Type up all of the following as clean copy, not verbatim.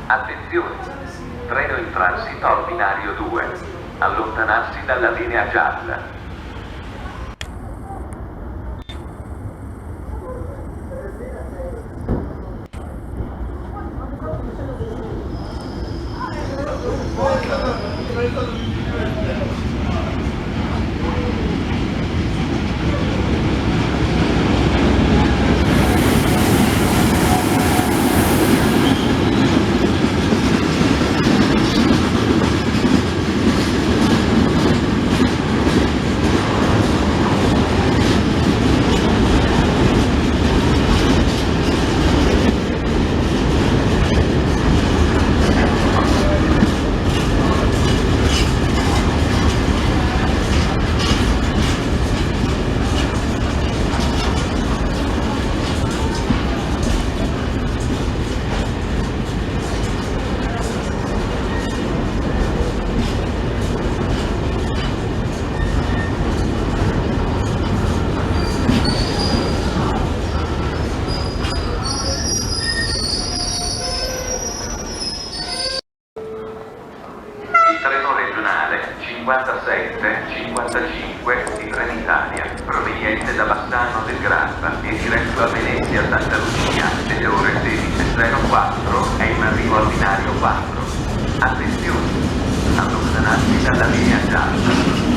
Attenzione! Treno in transito al binario 2. Allontanarsi dalla linea gialla. Il treno regionale 57-55 di Trenitalia, proveniente da Bassano del Grappa e diretto a Venezia Santa Lucia delle ore 16:04, è in arrivo al binario 4. Attenzione! Allontanarsi dalla linea gialla.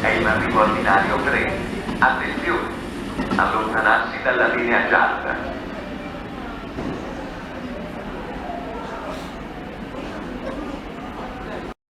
È in arrivo al binario 3. Attenzione! Allontanarsi dalla linea gialla.